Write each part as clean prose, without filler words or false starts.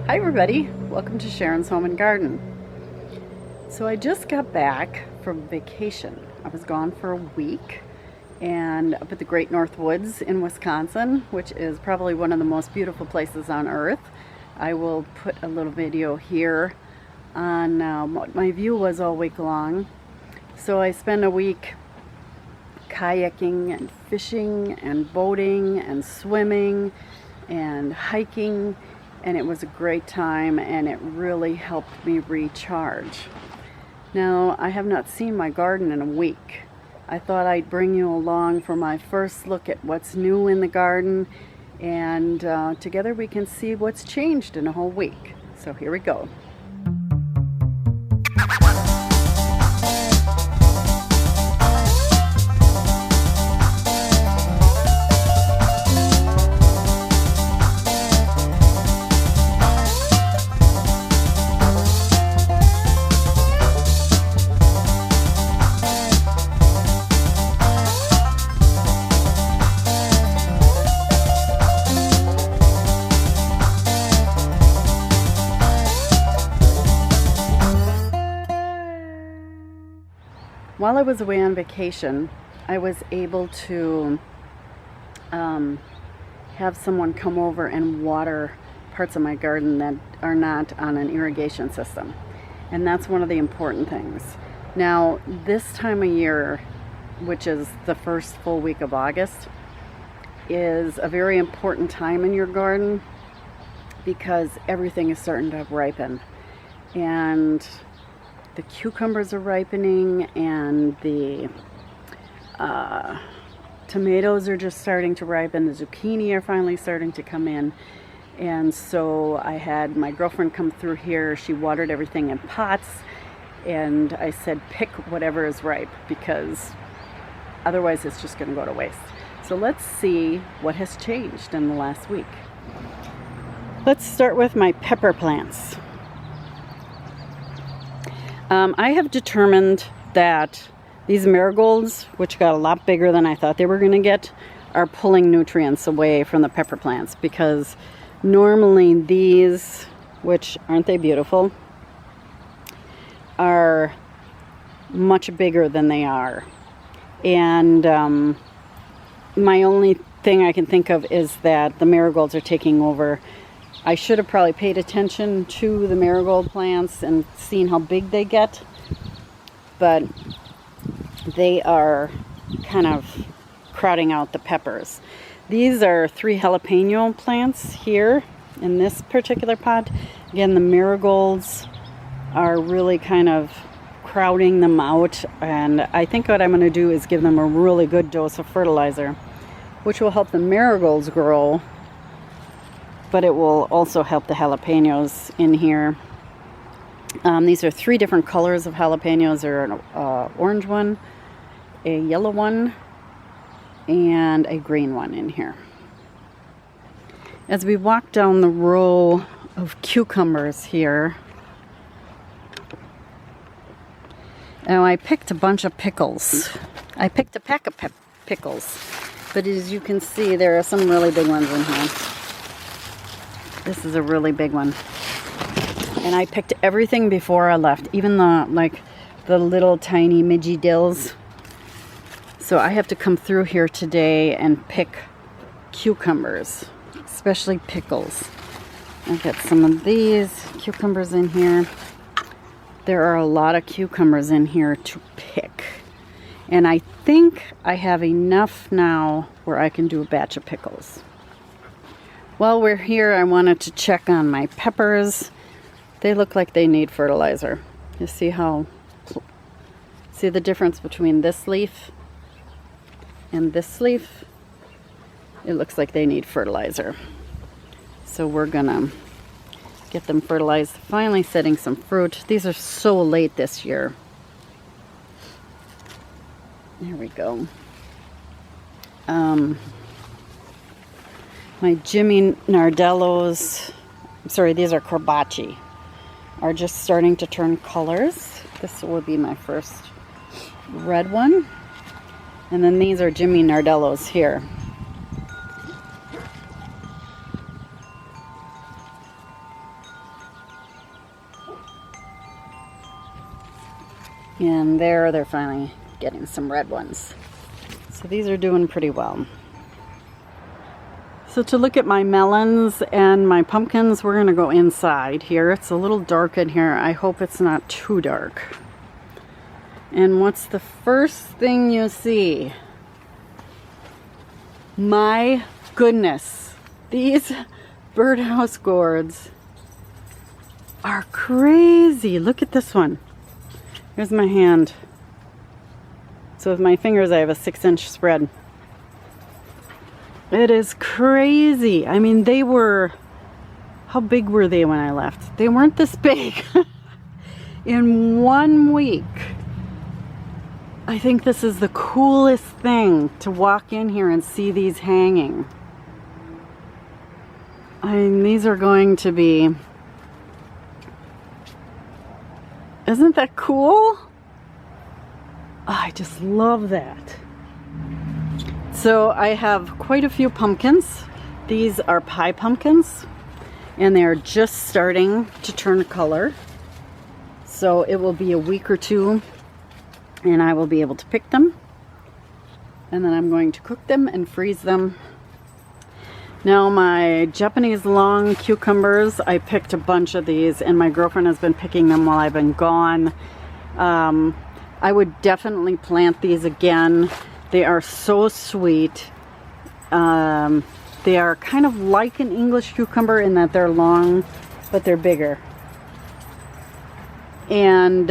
Hi everybody, welcome to Sharon's Home and Garden. So I just got back from vacation. I was gone for a week and up at the Great North Woods in Wisconsin, which is probably one of the most beautiful places on earth. I will put a little video here on what my view was all week long. So I spent a week kayaking and fishing and boating and swimming and hiking, and it was a great time and it really helped me recharge. Now, I have not seen my garden in a week. I thought I'd bring you along for my first look at what's new in the garden, and together we can see what's changed in a whole week. So here we go. While I was away on vacation, I was able to have someone come over and water parts of my garden that are not on an irrigation system. And that's one of the important things. Now, this time of year, which is the first full week of August, is a very important time in your garden because everything is starting to ripen. And the cucumbers are ripening, and the tomatoes are just starting to ripen. The zucchini are finally starting to come in. And so I had my girlfriend come through here. She watered everything in pots, and I said pick whatever is ripe because otherwise it's just going to go to waste. So let's see what has changed in the last week. Let's start with my pepper plants. I have determined that these marigolds, which got a lot bigger than I thought they were going to get, are pulling nutrients away from the pepper plants, because normally these, which aren't they beautiful, are much bigger than they are. And my only thing I can think of is that the marigolds are taking over. I should have probably paid attention to the marigold plants and seen how big they get, but they are kind of crowding out the peppers. These are 3 jalapeno plants here in this particular pot. Again, the marigolds are really kind of crowding them out, and I think what I'm going to do is give them a really good dose of fertilizer, which will help the marigolds grow, but it will also help the jalapenos in here. These are 3 different colors of jalapenos. There are an orange one, a yellow one, and a green one in here. As we walk down the row of cucumbers here, now I picked a bunch of pickles. I picked a pack of pickles, but as you can see, there are some really big ones in here. This is a really big one. And I picked everything before I left, even the little tiny midgy dills. So I have to come through here today and pick cucumbers, especially pickles. I've got some of these cucumbers in here. There are a lot of cucumbers in here to pick. And I think I have enough now where I can do a batch of pickles. While we're here, I wanted to check on my peppers. They look like they need fertilizer. You see the difference between this leaf and this leaf? It looks like they need fertilizer. So we're gonna get them fertilized. Finally setting some fruit. These are so late this year. There we go. My Jimmy Nardellos, sorry, these are Corbaci, are just starting to turn colors. This will be my first red one. And then these are Jimmy Nardellos here. . And there, they're finally getting some red ones. So these are doing pretty well. So to look at my melons and my pumpkins, we're gonna go inside here. It's a little dark in here. I hope it's not too dark. And what's the first thing you see? My goodness, these birdhouse gourds are crazy. Look at this one. Here's my hand. So with my fingers, I have a 6-inch spread. It is crazy. I mean, they were, how big were they when I left? They weren't this big. In 1 week. I think this is the coolest thing to walk in here and see these hanging. I mean, these are going to be, isn't that cool? Oh, I just love that. So I have quite a few pumpkins. These are pie pumpkins, and they are just starting to turn color. So it will be a week or two, and I will be able to pick them. And then I'm going to cook them and freeze them. Now my Japanese long cucumbers, I picked a bunch of these, and my girlfriend has been picking them while I've been gone. I would definitely plant these again. They are so sweet. They are kind of like an English cucumber in that they're long, but they're bigger. And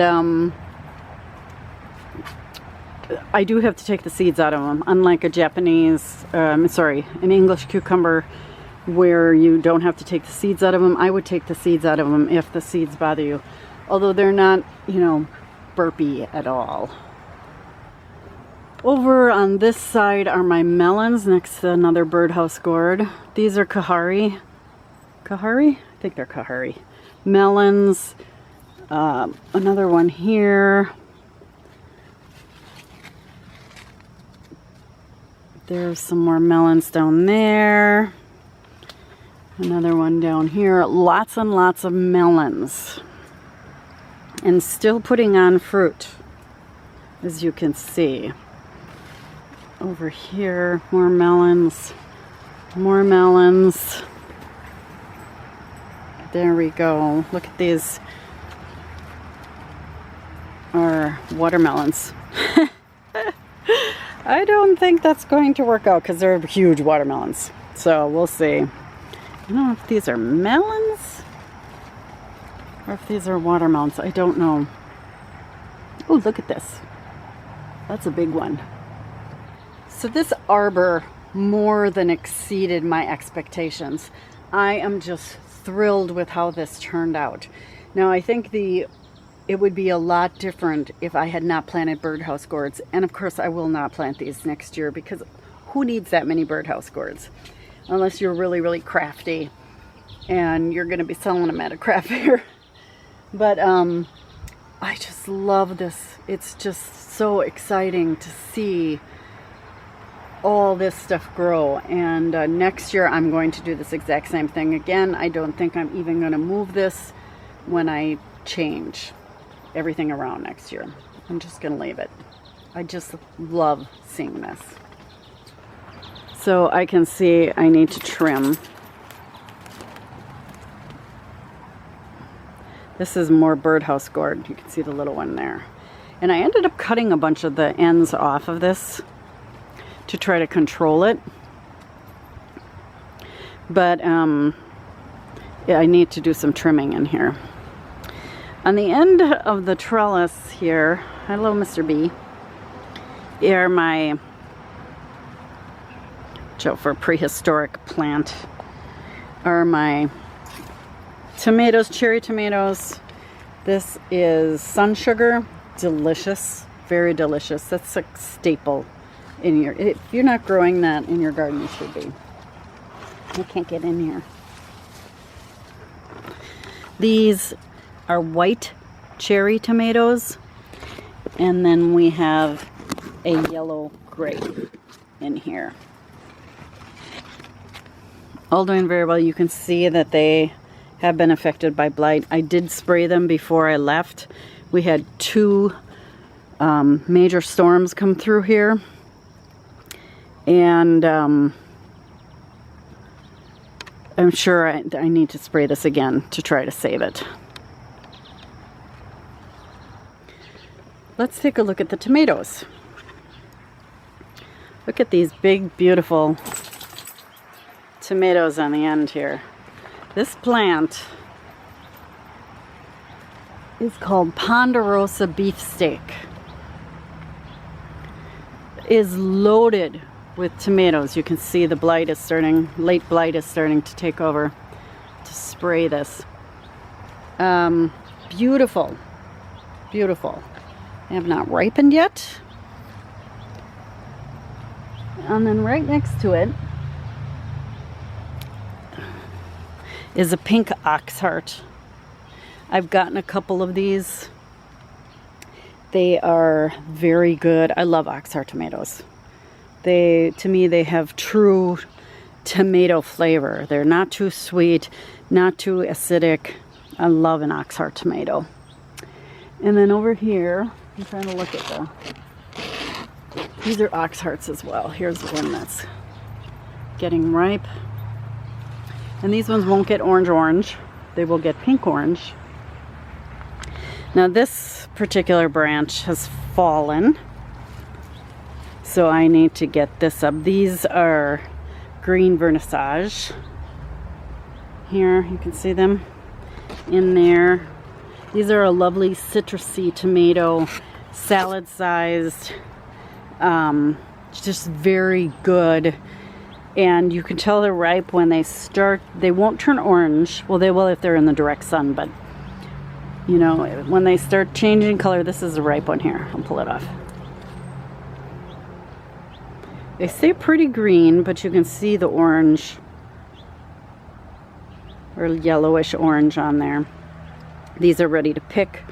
I do have to take the seeds out of them, unlike a Japanese, an English cucumber where you don't have to take the seeds out of them. I would take the seeds out of them if the seeds bother you. Although they're not, you know, burpy at all. Over on this side are my melons next to another birdhouse gourd. These are Kahari. Kahari? I think they're Kahari. Melons. Another one here. There's some more melons down there. Another one down here. Lots and lots of melons. And still putting on fruit, as you can see. Over here, more melons. More melons. There we go. Look at these. Are watermelons. I don't think that's going to work out because they're huge watermelons. So we'll see. I don't know if these are melons or if these are watermelons. I don't know. Oh, look at this. That's a big one. So this arbor more than exceeded my expectations. I am just thrilled with how this turned out. Now I think it would be a lot different if I had not planted birdhouse gourds. And of course I will not plant these next year because who needs that many birdhouse gourds? Unless you're really, really crafty and you're going to be selling them at a craft fair. But I just love this. It's just so exciting to see all this stuff grow. And next year I'm going to do this exact same thing again. I don't think I'm even going to move this when I change everything around next year. I'm just going to leave it. I just love seeing this. So I can see I need to trim. This is more birdhouse gourd. You can see the little one there. And I ended up cutting a bunch of the ends off of this to try to control it. But yeah, I need to do some trimming in here. On the end of the trellis here, hello Mr. B, are my, Joe for prehistoric plant, are my tomatoes, cherry tomatoes. This is sun sugar, delicious, very delicious. That's a staple in your, if you're not growing that in your garden, you should be. I can't get in here. These are white cherry tomatoes, and then we have a yellow grape in here. All doing very well. You can see that they have been affected by blight. I did spray them before I left. We had 2 major storms come through here. And I'm sure I need to spray this again to try to save it. Let's take a look at the tomatoes. Look at these big, beautiful tomatoes on the end here. This plant is called Ponderosa beefsteak. It is loaded with tomatoes. You can see the blight is starting, late blight is starting to take over to spray this. Beautiful, beautiful. They have not ripened yet. And then right next to it is a pink oxheart. I've gotten a couple of these. They are very good. I love oxheart tomatoes. To me, they have true tomato flavor. They're not too sweet, not too acidic. I love an oxheart tomato. And then over here, I'm trying to look at these are oxhearts as well. Here's one that's getting ripe. And these ones won't get orange. They will get pink orange. Now this particular branch has fallen, so I need to get this up. These are green vernissage. Here, you can see them in there. These are a lovely citrusy tomato, salad-sized, just very good. And you can tell they're ripe when they start. They won't turn orange. Well, they will if they're in the direct sun, but you know, when they start changing color, this is a ripe one here. I'll pull it off. They stay pretty green, but you can see the orange or yellowish orange on there. These are ready to pick.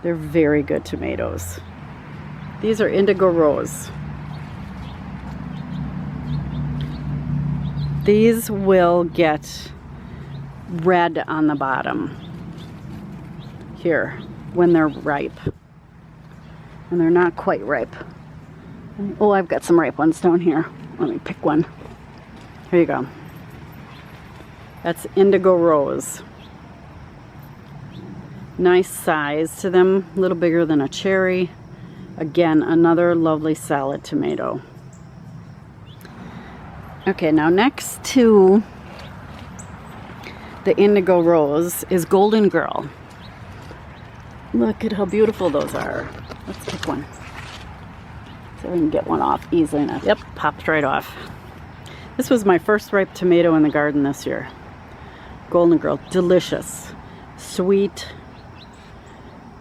They're very good tomatoes. These are indigo rose. These will get red on the bottom here when they're ripe. And they're not quite ripe. Oh, I've got some ripe ones down here. Let me pick one. Here you go. That's indigo rose. Nice size to them, a little bigger than a cherry. Again, another lovely salad tomato. Okay, now next to the indigo rose is Golden Girl. Look at how beautiful those are. Let's pick one. So we can get one off easily enough. Yep, popped right off. This was my first ripe tomato in the garden this year. Golden Girl, delicious, sweet.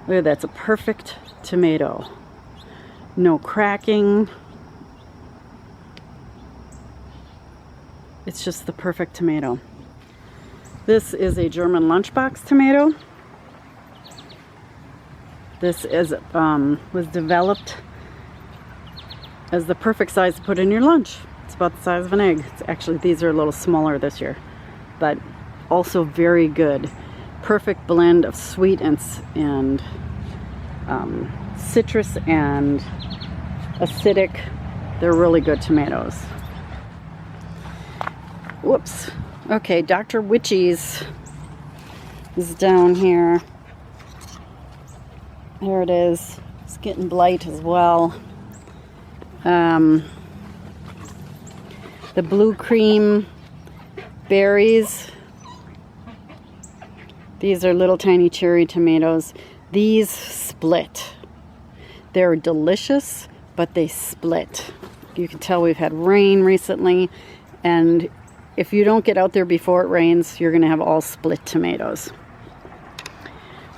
Look at that, it's a perfect tomato. No cracking. It's just the perfect tomato. This is a German lunchbox tomato. This is was developed as the perfect size to put in your lunch. It's about the size of an egg. It's actually, these are a little smaller this year, but also very good. Perfect blend of sweet and citrus and acidic. They're really good tomatoes. Whoops. Okay, Dr. Witchy's is down here. There it is. It's getting blight as well. The blue cream berries. These are little tiny cherry tomatoes. These split. They're delicious, but they split. You can tell we've had rain recently, and if you don't get out there before it rains, you're going to have all split tomatoes.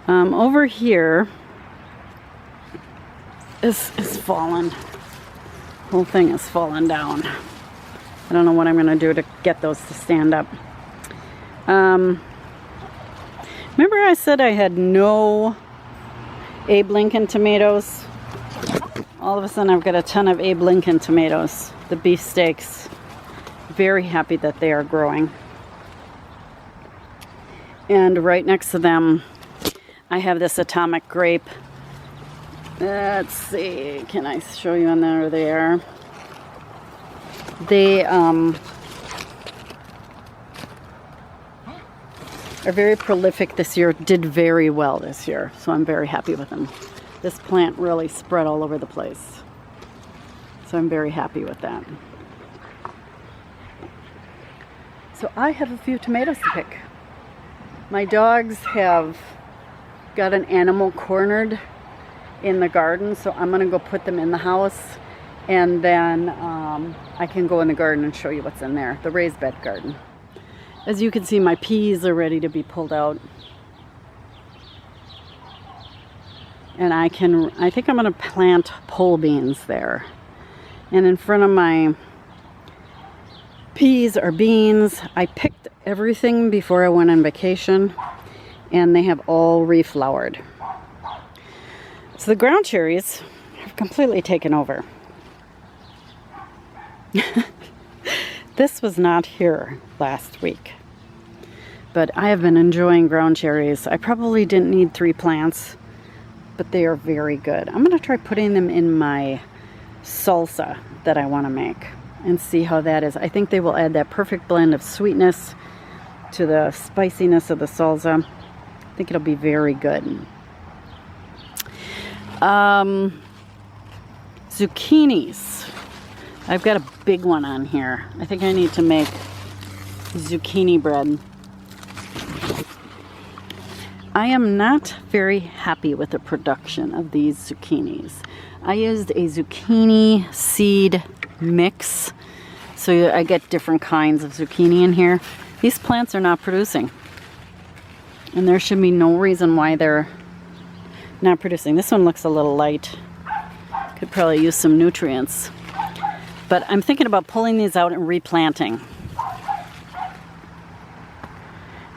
Over here, this is fallen. The whole thing is fallen down. I don't know what I'm going to do to get those to stand up. Remember I said I had no Abe Lincoln tomatoes? All of a sudden I've got a ton of Abe Lincoln tomatoes, the beefsteaks. Very happy that they are growing. And right next to them I have this atomic grape Let's see, can I show you on there? They are. They are very prolific this year, did very well this year, so I'm very happy with them. This plant really spread all over the place, so I'm very happy with that. So I have a few tomatoes to pick. My dogs have got an animal cornered in the garden, so I'm gonna go put them in the house, and then I can go in the garden and show you what's in there, the raised bed garden. As you can see, my peas are ready to be pulled out. And I think I'm gonna plant pole beans there. And in front of my peas or beans, I picked everything before I went on vacation, and they have all reflowered. So the ground cherries have completely taken over. This was not here last week, but I have been enjoying ground cherries. I probably didn't need 3 plants, but they are very good. I'm gonna try putting them in my salsa that I wanna make and see how that is. I think they will add that perfect blend of sweetness to the spiciness of the salsa. I think it'll be very good. Zucchinis. I've got a big one on here. I think I need to make zucchini bread. I am not very happy with the production of these zucchinis. I used a zucchini seed mix, so I get different kinds of zucchini in here. These plants are not producing, and there should be no reason why they're not producing. This one looks a little light. Could probably use some nutrients. But I'm thinking about pulling these out and replanting.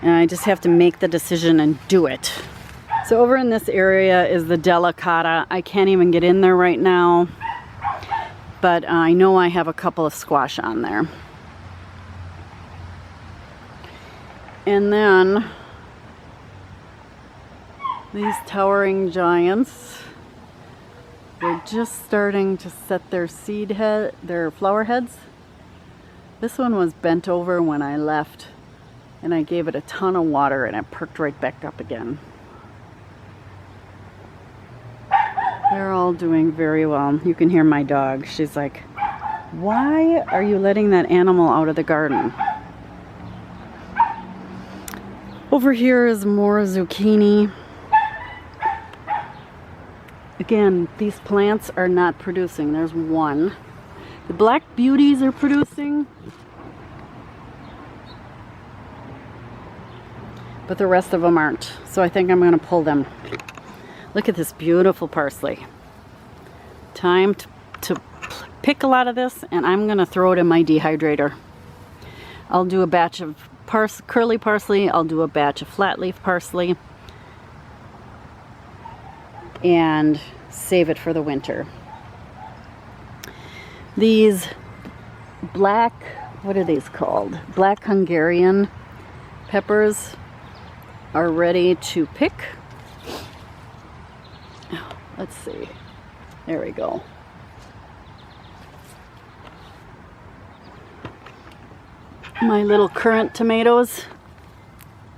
And I just have to make the decision and do it. So over in this area is the delicata. I can't even get in there right now, but I know I have a couple of squash on there. And then these towering giants, they're just starting to set their their flower heads. This one was bent over when I left, and I gave it a ton of water, and it perked right back up again. They're all doing very well. You can hear my dog. She's like, why are you letting that animal out of the garden? Over here is more zucchini. Again, these plants are not producing. There's one. The black beauties are producing, but the rest of them aren't. So I think I'm going to pull them. Look at this beautiful parsley. Time to pick a lot of this, and I'm going to throw it in my dehydrator. I'll do a batch of curly parsley. I'll do a batch of flat leaf parsley, and save it for the winter. These black, what are these called? Black Hungarian peppers are ready to pick. Let's see. There we go. My little currant tomatoes.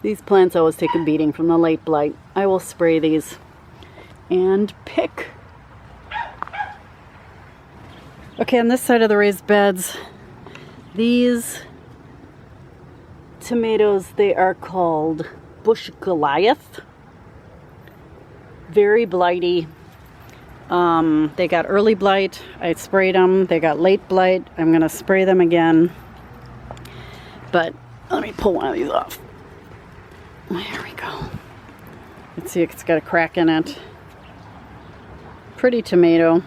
These plants always take a beating from the late blight. I will spray these and pick. Okay, on this side of the raised beds, these tomatoes, they are called Bush Goliath. Very blighty. They got early blight. I sprayed them. They got late blight. I'm going to spray them again. But let me pull one of these off. There we go. Let's see if it's got a crack in it. Pretty tomato.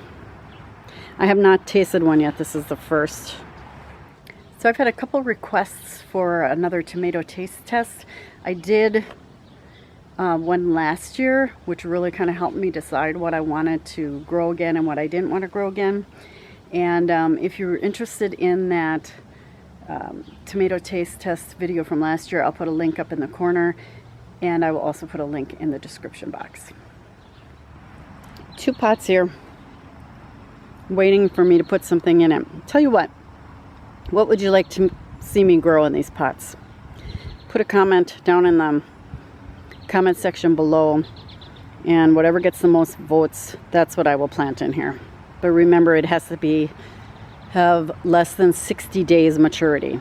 I have not tasted one yet. This is the first. So I've had a couple requests for another tomato taste test. I did one last year, which really kind of helped me decide what I wanted to grow again and what I didn't want to grow again. And if you're interested in that tomato taste test video from last year, I'll put a link up in the corner, and I will also put a link in the description box. 2 pots here waiting for me to put something in it. Tell you what would you like to see me grow in these pots? Put a comment down in the comment section below, and whatever gets the most votes, that's what I will plant in here. But remember, it has to have less than 60 days maturity,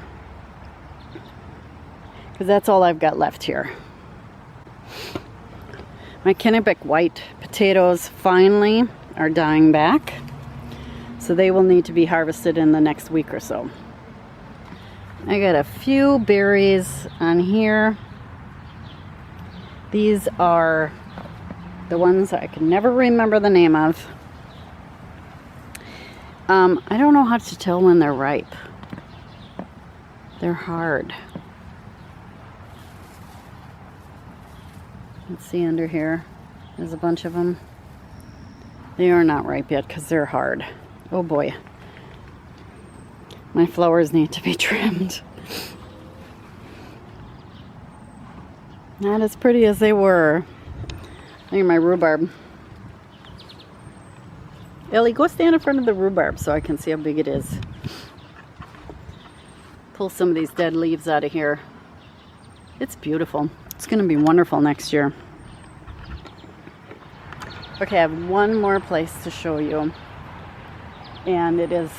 because that's all I've got left here. My Kennebec white potatoes finally are dying back, so they will need to be harvested in the next week or so. I got a few berries on here. These are the ones I can never remember the name of. I don't know how to tell when they're ripe. They're hard. Let's see under here. There's a bunch of them. They are not ripe yet because they're hard. Oh boy. My flowers need to be trimmed. Not as pretty as they were. Look at my rhubarb. Ellie, go stand in front of the rhubarb so I can see how big it is. Pull some of these dead leaves out of here. It's beautiful. It's going to be wonderful next year. Okay, I have one more place to show you. And it is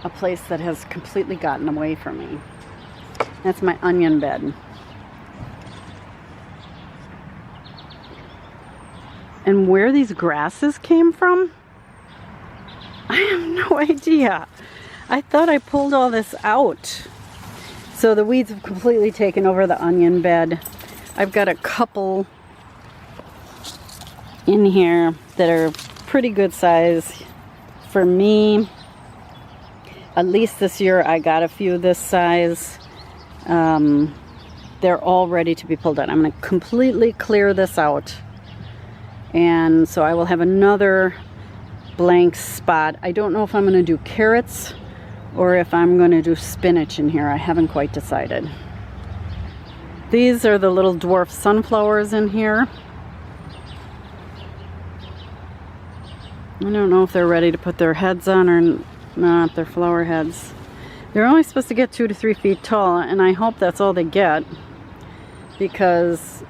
a place that has completely gotten away from me. That's my onion bed. And where these grasses came from, I have no idea. I thought I pulled all this out. So the weeds have completely taken over the onion bed. I've got a couple in here that are pretty good size for me. At least this year I got a few this size. They're all ready to be pulled out. I'm going to completely clear this out. And so I will have another blank spot. I don't know if I'm going to do carrots or if I'm going to do spinach in here. I haven't quite decided. These are the little dwarf sunflowers in here. I don't know if they're ready to put their heads on or not, their flower heads. They're only supposed to get 2 to 3 feet tall, and I hope that's all they get, because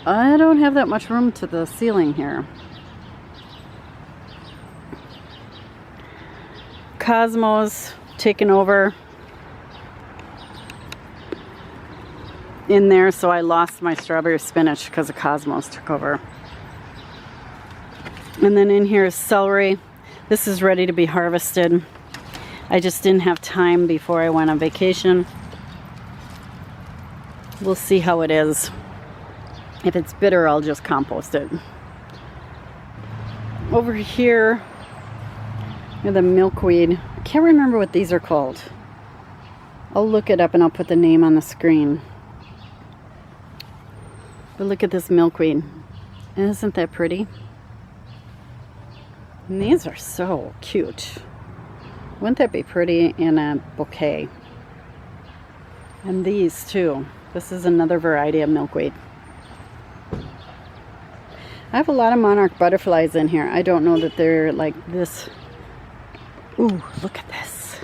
I don't have that much room to the ceiling here. Cosmo's taken over in there, so I lost my strawberry spinach because the Cosmos took over. And then in here is celery. This is ready to be harvested. I just didn't have time before I went on vacation. We'll see how it is. If it's bitter, I'll just compost it. Over here are the milkweed. I can't remember what these are called. I'll look it up and I'll put the name on the screen. But look at this milkweed. Isn't that pretty? And these are so cute. Wouldn't that be pretty in a bouquet? And these too. This is another variety of milkweed. I have a lot of monarch butterflies in here. I don't know that they're like this. Ooh, look at this.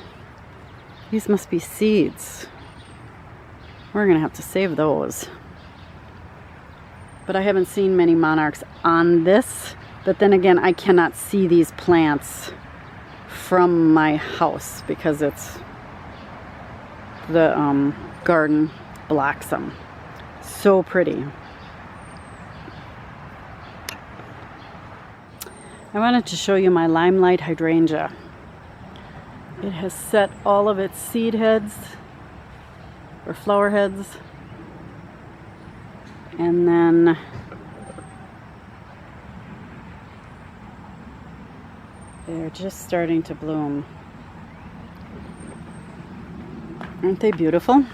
These must be seeds. We're gonna have to save those. But I haven't seen many monarchs on this. But then again, I cannot see these plants from my house because it's the garden blocks them. So pretty. I wanted to show you my limelight hydrangea. It has set all of its seed heads or flower heads, and then they're just starting to bloom. Aren't they beautiful?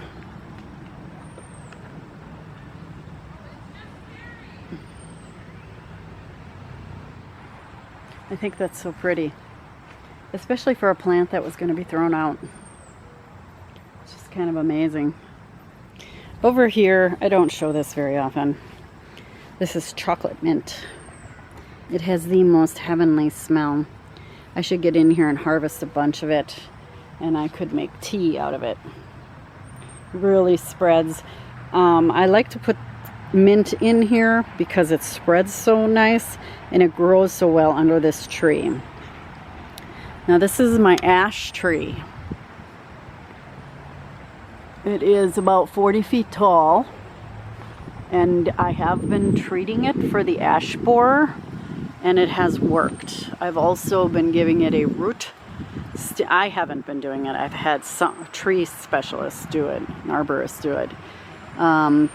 I think that's so pretty, especially for a plant that was going to be thrown out. It's just kind of amazing. Over here, I don't show this very often. This is chocolate mint. It has the most heavenly smell. I should get in here and harvest a bunch of it, and I could make tea out of it. Really spreads. I like to put mint in here because it spreads so nice and it grows so well under this tree. Now this is my ash tree. It is about 40 feet tall, and I have been treating it for the ash borer, and it has worked. I've also been giving it a root. I haven't been doing it. I've had some tree specialists do it, an arborist do it.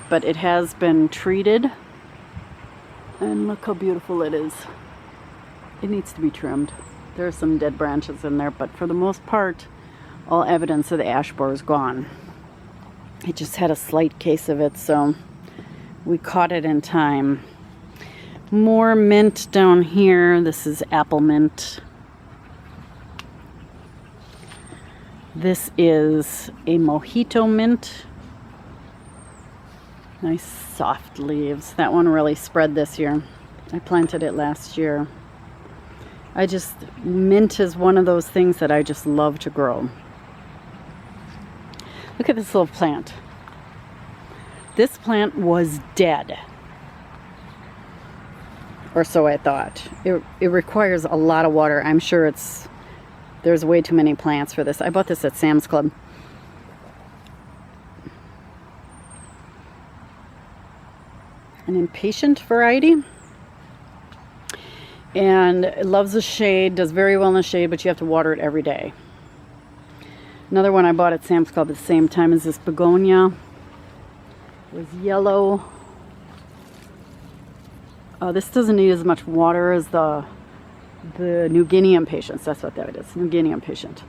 But it has been treated, and look how beautiful it is. It needs to be trimmed. There are some dead branches in there, but for the most part, all evidence of the ash borer is gone. It just had a slight case of it, so we caught it in time. More mint down here. This is apple mint. This is a mojito mint. Nice soft leaves. That one really spread this year. I planted it last year. Mint is one of those things that I just love to grow. Look at this little plant. This plant was dead. Or so I thought. It requires a lot of water. I'm sure there's way too many plants for this. I bought this at Sam's Club. An impatient variety. And it loves the shade, does very well in the shade, but you have to water it every day. Another one I bought at Sam's Club at the same time is this begonia. It was yellow. This doesn't need as much water as the New Guinea impatiens. That's what that is, New Guinea impatient.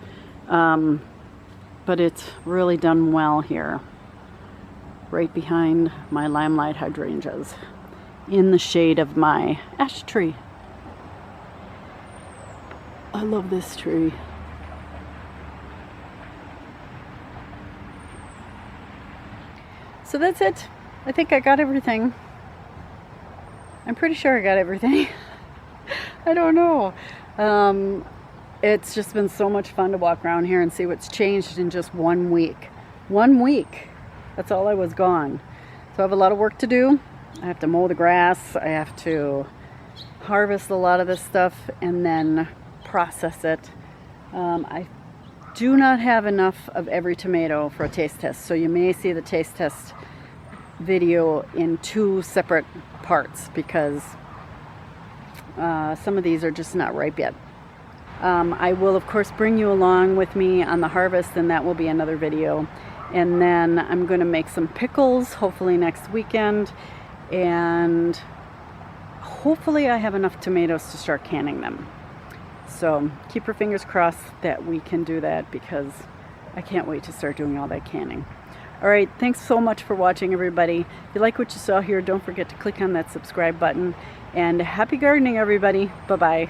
But it's really done well here, right behind my limelight hydrangeas, in the shade of my ash tree. I love this tree. So that's it. I think I got everything. I'm pretty sure I got everything. I don't know. It's just been so much fun to walk around here and see what's changed in just 1 week. 1 week. That's all I was gone. So I have a lot of work to do. I have to mow the grass. I have to harvest a lot of this stuff and then process it. I do not have enough of every tomato for a taste test, so you may see the taste test video in 2 separate parts because some of these are just not ripe yet. I will of course bring you along with me on the harvest, and that will be another video. And then I'm going to make some pickles hopefully next weekend, and hopefully I have enough tomatoes to start canning them. So keep your fingers crossed that we can do that, because I can't wait to start doing all that canning. Alright, thanks so much for watching, everybody. If you like what you saw here, don't forget to click on that subscribe button. And happy gardening, everybody. Bye-bye.